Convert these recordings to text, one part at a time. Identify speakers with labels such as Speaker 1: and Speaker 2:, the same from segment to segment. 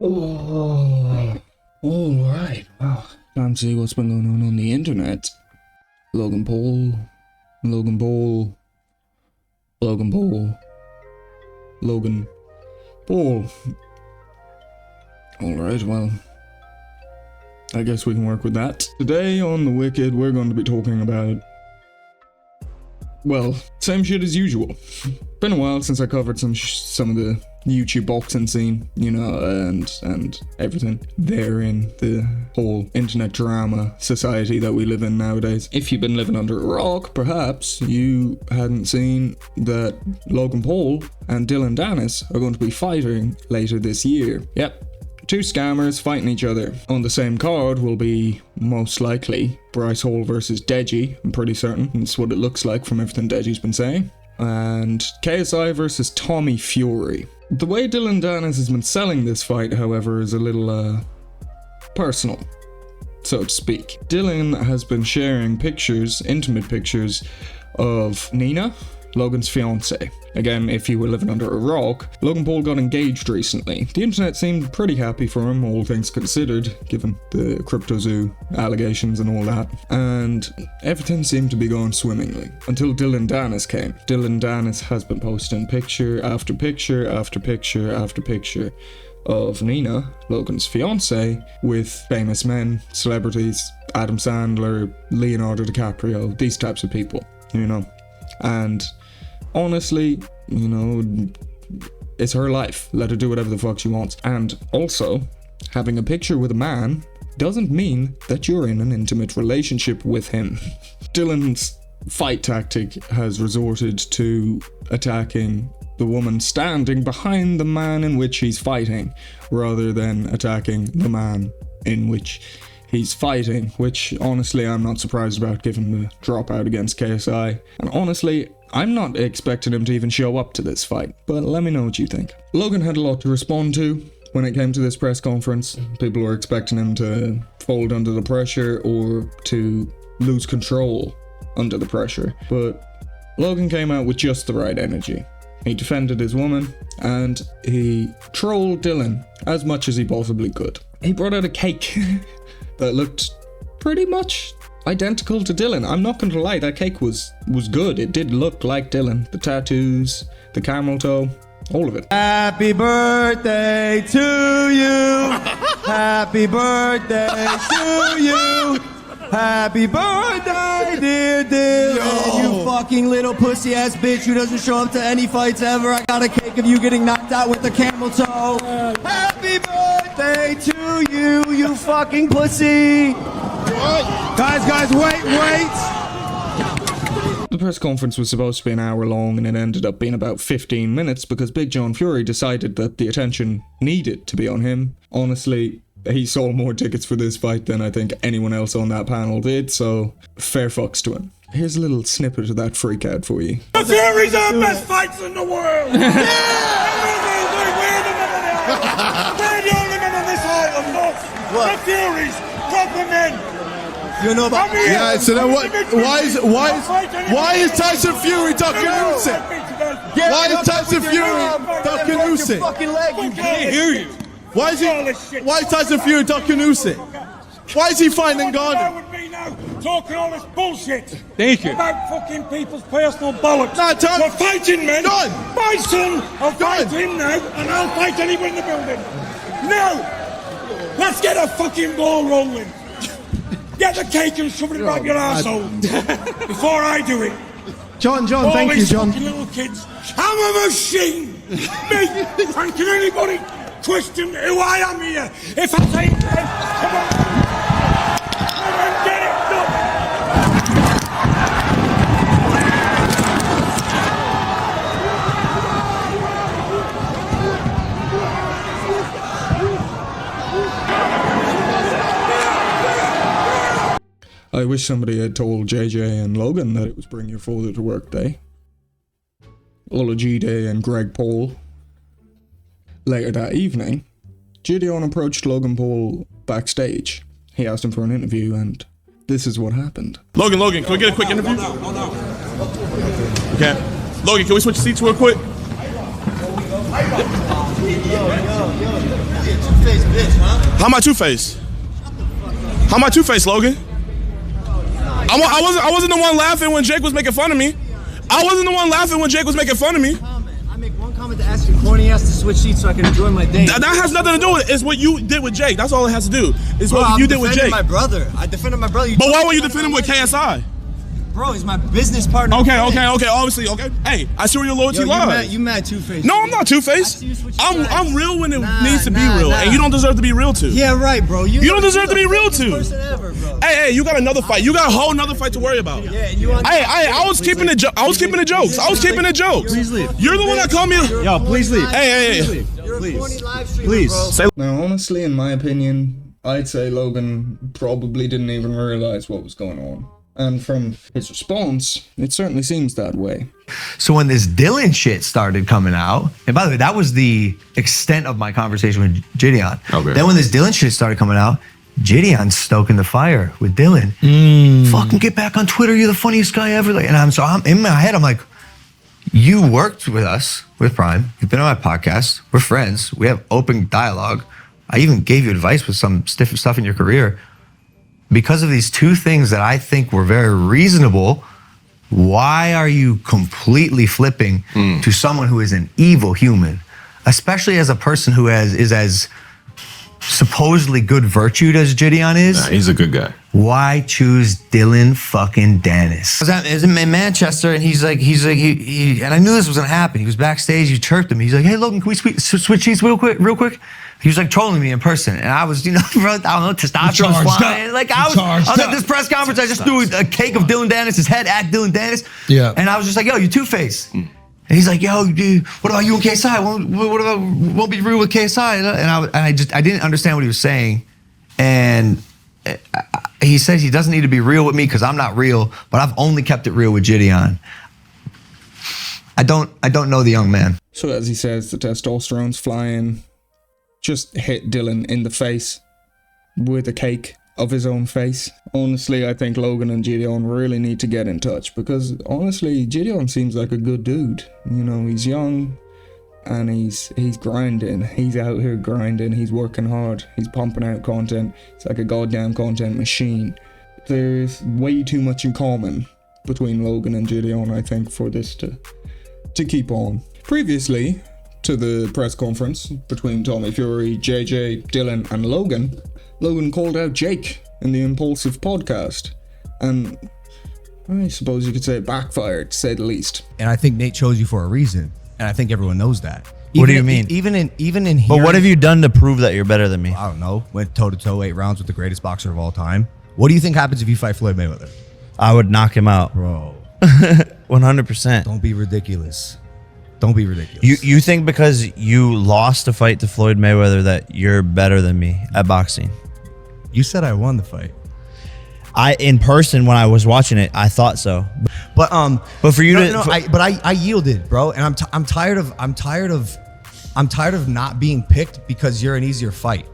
Speaker 1: Oh, alright. Wow. Time to see what's been going on the internet. Logan Paul. Logan Paul. Logan Paul. Logan Paul. Alright, well, I guess we can work with that. Today on The Wicked, we're going to be talking about, well, same shit as usual. Been a while since I covered some of the YouTube boxing scene, you know, and everything there in the whole internet drama society that we live in nowadays. If you've been living under a rock, perhaps you hadn't seen that Logan Paul and Danis are going to be fighting later this year. Yep. Two scammers fighting each other. On the same card will be, most likely, Bryce Hall versus Deji. I'm pretty certain. That's what it looks like from everything Deji's been saying. And KSI versus Tommy Fury. The way Danis has been selling this fight, however, is a little, personal, so to speak. Dillon has been sharing pictures, intimate pictures, of Nina, Logan's fiance. Again, if you were living under a rock, Logan Paul got engaged recently. The internet seemed pretty happy for him, all things considered, given the CryptoZoo allegations and all that. And everything seemed to be going swimmingly. Until Danis came. Danis has been posting picture after picture after picture after picture of Nina, Logan's fiance, with famous men, celebrities, Adam Sandler, Leonardo DiCaprio, these types of people, you know. And honestly, you know, it's her life. Let her do whatever the fuck she wants. And also, having a picture with a man doesn't mean that you're in an intimate relationship with him. Dillon's fight tactic has resorted to attacking the woman standing behind the man in which he's fighting, rather than attacking the man in which he's fighting, which honestly I'm not surprised about given the dropout against KSI. And honestly, I'm not expecting him to even show up to this fight, but let me know what you think. Logan had a lot to respond to when it came to this press conference. People were expecting him to fold under the pressure or to lose control under the pressure, but Logan came out with just the right energy. He defended his woman, and he trolled Dillon as much as he possibly could. He brought out a cake that looked pretty much identical to Dillon. I'm not going to lie, that cake was good. It did look like Dillon. The tattoos, the camel toe, all of it.
Speaker 2: Happy birthday to you. Happy birthday to you. Happy birthday, dear Dillon. You fucking little pussy ass bitch who doesn't show up to any fights ever. I got a cake of you getting knocked out with the camel toe. Happy birthday to you, you fucking pussy. Guys, wait.
Speaker 1: The press conference was supposed to be an hour long, and it ended up being about 15 minutes because Big John Fury decided that the attention needed to be on him. Honestly, he sold more tickets for this fight than I think anyone else on that panel did, so fair fucks to him. Here's a little snippet of that freak out for you.
Speaker 3: The Fury's our best fights in the world! Yeah! We're the only men on this island, look! The Fury's proper men!
Speaker 2: You know about
Speaker 4: yeah, so then what? Why is Tyson Fury ducking Usyk? Why is Tyson Fury ducking Usyk?
Speaker 3: I can't hear you!
Speaker 4: Why is Tyson Fury ducking Usyk? Why is he finding Gardner?
Speaker 3: With me now, talking all this bullshit.
Speaker 4: Thank you.
Speaker 3: About fucking people's personal bollocks.
Speaker 4: No, Tom.
Speaker 3: We're fighting, men.
Speaker 4: Done.
Speaker 3: My son, I'll fight him now, and I'll fight anyone in the building. Now, let's get a fucking ball rolling. Get the cake and shove it right your arsehole before I do it.
Speaker 4: John,
Speaker 3: all
Speaker 4: thank you,
Speaker 3: these
Speaker 4: John.
Speaker 3: fucking little kids. I'm a machine. Me, and can anybody question who I am here? If I say it, come on. Come on, get it done.
Speaker 1: I wish somebody had told JJ and Logan that it was Bring Your Father to Work Day. Ola G-Day and Greg Paul. Later that evening, JiDion approached Logan Paul backstage. He asked him for an interview, and this is what happened.
Speaker 4: Logan, can we get a quick interview? Okay. Logan, can we switch seats real quick?
Speaker 2: Two-faced bitch, huh?
Speaker 4: How am I two-faced? How am I two-faced, Logan? I wasn't the one laughing when Jake was making fun of me. I wasn't the one laughing when Jake was making fun of me.
Speaker 2: I make one comment to ask your corny ass to switch seats so I can enjoy my day.
Speaker 4: That has nothing to do with it. It's what you did with Jake. That's all it has to do. It's what you did with Jake.
Speaker 2: My brother. I defended my brother.
Speaker 4: But why were you defending him with KSI?
Speaker 2: Bro, he's my business partner.
Speaker 4: Okay. Obviously, okay. Hey, I see where your loyalty lies.
Speaker 2: You mad two-faced.
Speaker 4: No, I'm not two-faced. I'm real when it needs to be real, and you don't deserve to be real too.
Speaker 2: Yeah, right, bro.
Speaker 4: You don't deserve to be real too.
Speaker 2: Ever, bro.
Speaker 4: Hey, you got another fight. You got a whole nother fight to worry about.
Speaker 2: Yeah, and you.
Speaker 4: I was keeping the jokes. I was keeping the jokes.
Speaker 2: Please leave.
Speaker 4: You're the one that called me.
Speaker 2: Yo, please leave.
Speaker 4: Hey.
Speaker 2: You're a corny live streamer, bro.
Speaker 1: Now, honestly, in my opinion, I'd say Logan probably didn't even realize what was going on. And from his response, it certainly seems that way.
Speaker 5: So when this Dillon shit started coming out, and by the way, that was the extent of my conversation with JiDion. Okay. Then when this Dillon shit started coming out, JiDion's stoking the fire with Dillon. Fucking get back on Twitter, you're the funniest guy ever. And I'm in my head, I'm like, you worked with us, with Prime. You've been on my podcast. We're friends. We have open dialogue. I even gave you advice with some stiff stuff in your career. Because of these two things that I think were very reasonable, why are you completely flipping to someone who is an evil human, especially as a person who is as supposedly good virtued as JiDion is?
Speaker 6: Nah, he's a good guy.
Speaker 5: Why choose Dillon fucking Danis? I was in Manchester, and he's like, and I knew this was gonna happen. He was backstage, he chirped him. He's like, hey, Logan, can we switch seats real quick? He was like trolling me in person, and I was, bro, I don't know, testosterone was flying. Like I was at this press conference, I just threw a cake of Dillon Danis' head at Dillon Danis. Yeah. And I was just like, yo, you two-faced. And he's like, yo, dude, what about you and KSI? What about, won't be real with KSI? And I didn't understand what he was saying. And he says he doesn't need to be real with me because I'm not real, but I've only kept it real with JiDion. I don't know the young man.
Speaker 1: So as he says, the testosterone's flying. Just hit Dillon in the face with a cake of his own face. Honestly, I think Logan and JiDion really need to get in touch because honestly, JiDion seems like a good dude. You know, he's young and he's grinding. He's out here grinding. He's working hard. He's pumping out content. It's like a goddamn content machine. There's way too much in common between Logan and JiDion, I think, for this to keep on. Previously to the press conference between Tommy Fury, JJ, Dillon, and Logan called out Jake in the Impulsive podcast. And I suppose you could say it backfired, to say the least.
Speaker 2: And I think Nate chose you for a reason. And I think everyone knows that.
Speaker 7: What do you mean?
Speaker 2: Even in here.
Speaker 7: But what have you done to prove that you're better than me?
Speaker 2: I don't know. Went toe-to-toe 8 rounds with the greatest boxer of all time. What do you think happens if you fight Floyd Mayweather?
Speaker 7: I would knock him out.
Speaker 2: Bro.
Speaker 7: 100%.
Speaker 2: Don't be ridiculous. Don't be ridiculous.
Speaker 7: You think because you lost a fight to Floyd Mayweather that you're better than me at boxing?
Speaker 2: You said I won the fight.
Speaker 7: In person when I was watching it, I thought so.
Speaker 2: But
Speaker 7: for you
Speaker 2: I yielded, bro, and I'm tired of not being picked because you're an easier fight.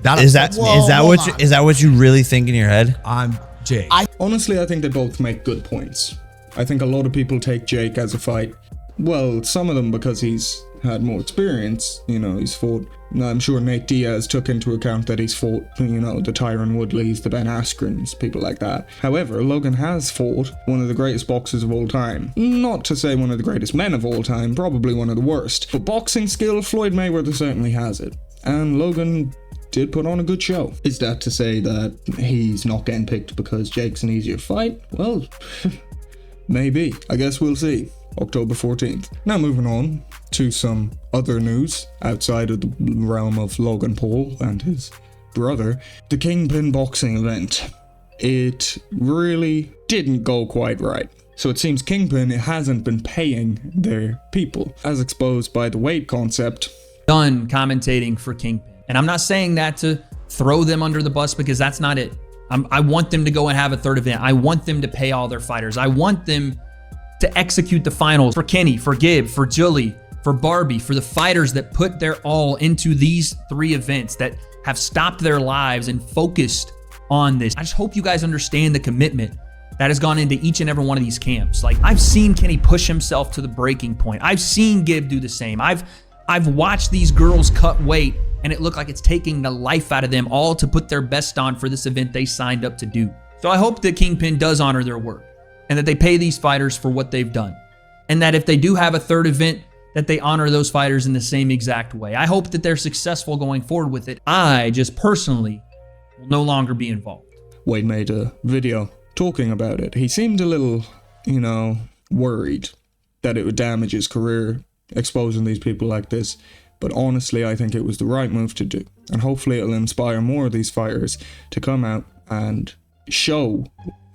Speaker 7: Is that what you really think in your head?
Speaker 2: I'm Jake.
Speaker 1: Honestly, I think they both make good points. I think a lot of people take Jake as a fight. Well, some of them because he's had more experience. You know, he's fought. I'm sure Nate Diaz took into account that he's fought, you know, the Tyron Woodleys, the Ben Askrens, people like that. However, Logan has fought one of the greatest boxers of all time. Not to say one of the greatest men of all time, probably one of the worst. But boxing skill, Floyd Mayweather certainly has it. And Logan did put on a good show. Is that to say that he's not getting picked because Jake's an easier fight? Well, maybe. I guess we'll see. October 14th. Now moving on to some other news outside of the realm of Logan Paul and his brother. The Kingpin boxing event. It really didn't go quite right. So it seems Kingpin hasn't been paying their people, as exposed by the weight concept.
Speaker 8: Done commentating for Kingpin. And I'm not saying that to throw them under the bus because that's not it. I want them to go and have a third event. I want them to pay all their fighters. I want them to execute the finals for Kenny, for Gib, for Julie, for Barbie, for the fighters that put their all into these 3 events that have stopped their lives and focused on this. I just hope you guys understand the commitment that has gone into each and every one of these camps. Like, I've seen Kenny push himself to the breaking point. I've seen Gib do the same. I've I've watched these girls cut weight and it looked like it's taking the life out of them all to put their best on for this event they signed up to do. So I hope that Kingpin does honor their work and that they pay these fighters for what they've done. And that if they do have a third event, that they honor those fighters in the same exact way. I hope that they're successful going forward with it. I just personally will no longer be involved.
Speaker 1: Wade made a video talking about it. He seemed a little, worried that it would damage his career, exposing these people like this. But honestly, I think it was the right move to do. And hopefully it'll inspire more of these fighters to come out and show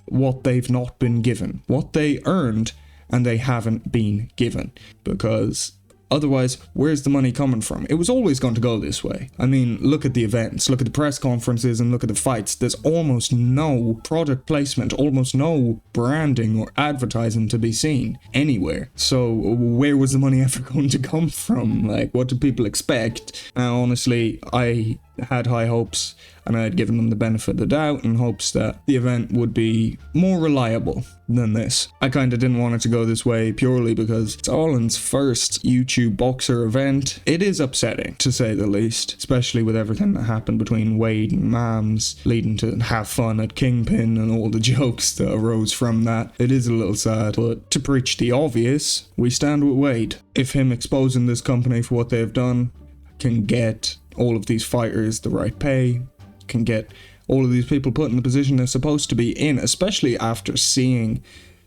Speaker 1: what they've not been given, what they earned and they haven't been given. Because otherwise, where's the money coming from? It was always going to go this way. I mean, look at the events, look at the press conferences, and look at the fights. There's almost no product placement, almost no branding or advertising to be seen anywhere. So where was the money ever going to come from? Like, what do people expect? Now, honestly, I had high hopes, and I had given them the benefit of the doubt in hopes that the event would be more reliable than this. I kind of didn't want it to go this way purely because it's Allen's first YouTube boxer event. It is upsetting, to say the least, especially with everything that happened between Wade and Mams, leading to have fun at Kingpin and all the jokes that arose from that. It is a little sad, but to preach the obvious, we stand with Wade. If him exposing this company for what they've done can get all of these fighters the right pay, can get all of these people put in the position they're supposed to be in, especially after seeing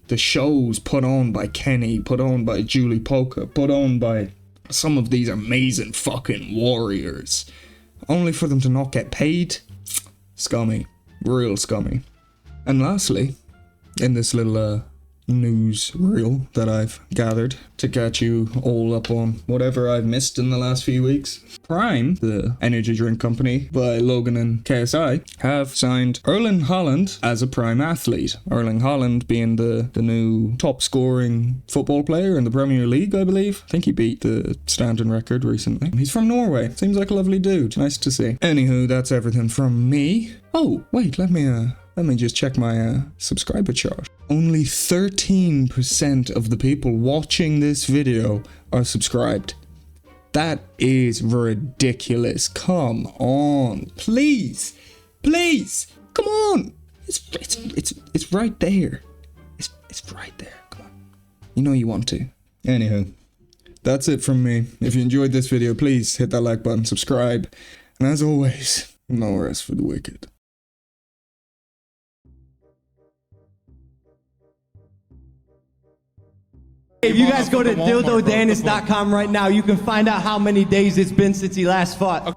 Speaker 1: the shows put on by Kenny, put on by Julie Polka, put on by some of these amazing fucking warriors, only for them to not get paid. Scummy. Real scummy. And lastly, in this little news reel that I've gathered to catch you all up on whatever I've missed in the last few weeks, Prime, the energy drink company by Logan and KSI, have signed Erling Haaland as a Prime athlete. Erling Haaland being the new top scoring football player in the Premier League, I believe. I think he beat the standing record recently. He's from Norway. Seems like a lovely dude. Nice to see. Anywho, that's everything from me. Oh, wait, let me just check my subscriber chart. Only 13% of the people watching this video are subscribed. That is ridiculous. Come on, please, come on. It's right there. It's right there. Come on. You know you want to. Anywho, that's it from me. If you enjoyed this video, please hit that like button, subscribe, and as always, no rest for the wicked.
Speaker 2: If you guys go to dildodanis.com right now, you can find out how many days it's been since he last fought.